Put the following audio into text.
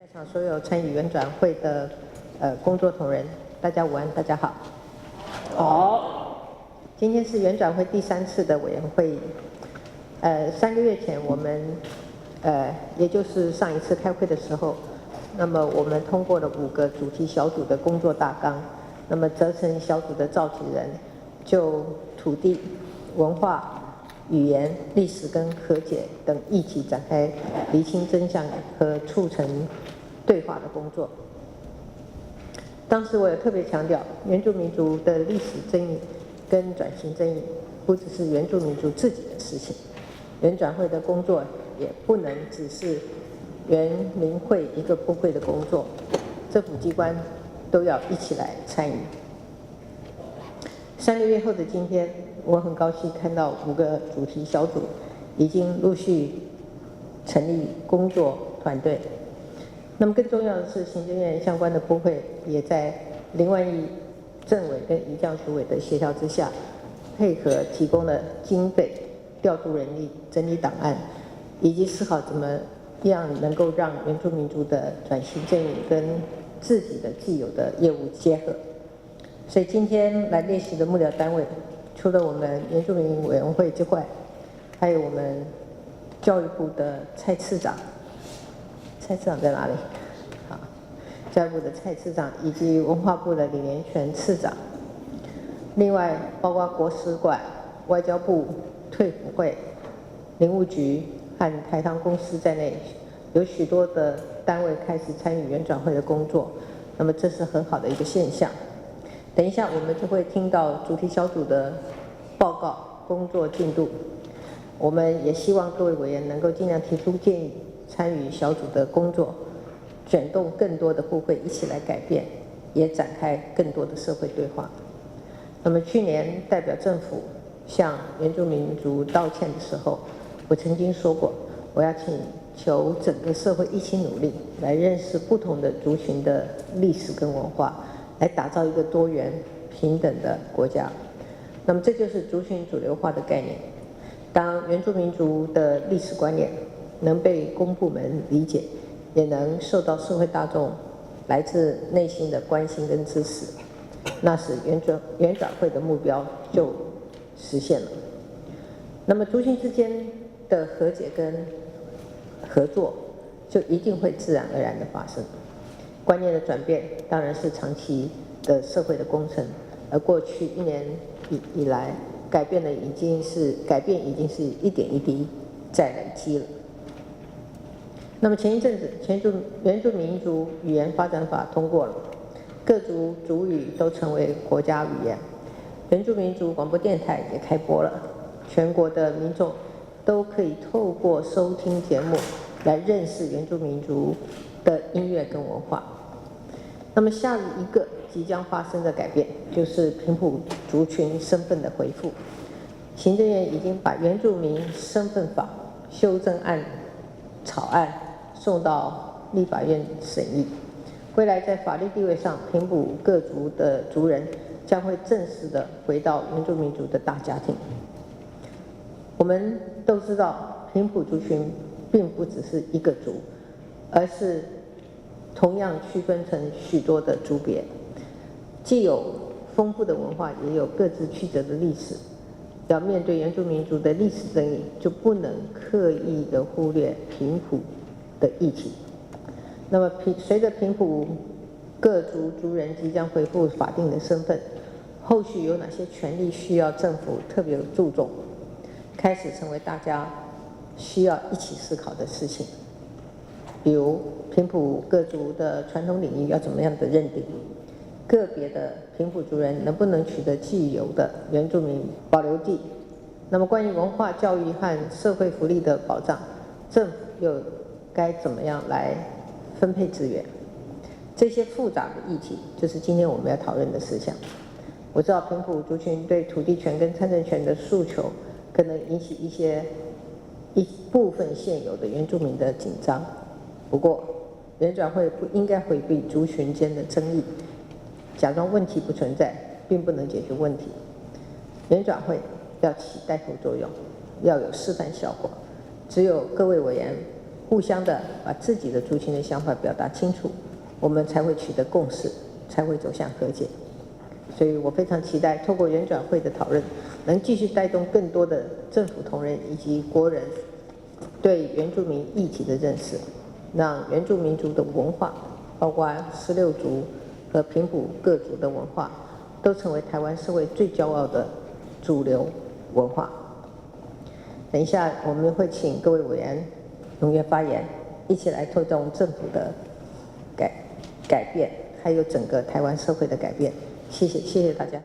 在场所有参与原转会的工作同仁，大家午安，大家好。好，今天是原转会第3次的委员会议。3个月前我们也就是上一次开会的时候，那么我们通过了5个主题小组的工作大纲，那么责成小组的召集人就土地、文化、语言、历史跟和解等议题展开厘清真相和促成对话的工作。当时我也特别强调，原住民族的历史争议跟转型争议不只是原住民族自己的事情，原转会的工作也不能只是原民会一个部会的工作，政府机关都要一起来参与。3个月后的今天，我很高兴看到5个主题小组已经陆续成立工作团队。那么更重要的是，行政院相关的部会也在林万益政委跟宜教署委的协调之下，配合提供了经费、调度人力、整理档案，以及思考怎么样能够让原住民族的转型正义跟自己的既有的业务结合。所以今天来列席的幕僚单位，除了我们原住民委员会之外，还有我们教育部的蔡次长。蔡次长在哪里？好，教育部的蔡次长以及文化部的李连全次长。另外，包括国史馆、外交部、退辅会、林务局和台糖公司在内，有许多的单位开始参与原转会的工作。那么这是很好的一个现象。等一下我们就会听到主题小组的报告、工作进度。我们也希望各位委员能够尽量提出建议，参与小组的工作，卷动更多的部会一起来改变，也展开更多的社会对话。那么去年代表政府向原住民族道歉的时候，我曾经说过，我要请求整个社会一起努力，来认识不同的族群的历史跟文化，来打造一个多元平等的国家。那么这就是族群主流化的概念。当原住民族的历史观念能被公部门理解，也能受到社会大众来自内心的关心跟支持，那时原转会的目标就实现了。那么族群之间的和解跟合作，就一定会自然而然的发生。观念的转变当然是长期的社会的工程，而过去1年以来，改变已经是一点一滴在累积了。那么前一阵子，原住民族语言发展法通过了，各族族语都成为国家语言，原住民族广播电台也开播了，全国的民众都可以透过收听节目来认识原住民族的音乐跟文化。那么下一个即将发生的改变，就是平埔族群身份的恢复。行政院已经把原住民身份法修正案草案送到立法院审议，未来在法律地位上，平埔各族的族人将会正式的回到原住民族的大家庭。我们都知道，平埔族群并不只是一个族，而是同样区分成许多的族别，既有丰富的文化，也有各自曲折的历史。要面对原住民族的历史争议，就不能刻意的忽略平埔的议题。那么随着平埔各族族人即将恢复法定的身份，后续有哪些权利需要政府特别注重，开始成为大家需要一起思考的事情。比如平埔各族的传统领域要怎么样的认定，个别的平埔族人能不能取得既有的原住民保留地？那么关于文化教育和社会福利的保障，政府又该怎么样来分配资源？这些复杂的议题，就是今天我们要讨论的事项。我知道平埔族群对土地权跟参政权的诉求，可能引起一部分现有的原住民的紧张。不过，原转会不应该回避族群间的争议，假装问题不存在，并不能解决问题。原转会要起带头作用，要有示范效果。只有各位委员互相的把自己的族群的想法表达清楚，我们才会取得共识，才会走向和解。所以我非常期待透过原转会的讨论，能继续带动更多的政府同仁以及国人对原住民议题的认识，让原住民族的文化，包括16族和平埔各族的文化，都成为台湾社会最骄傲的主流文化。等一下我们会请各位委员踊跃发言，一起来推动政府的改变，还有整个台湾社会的改变。谢谢大家。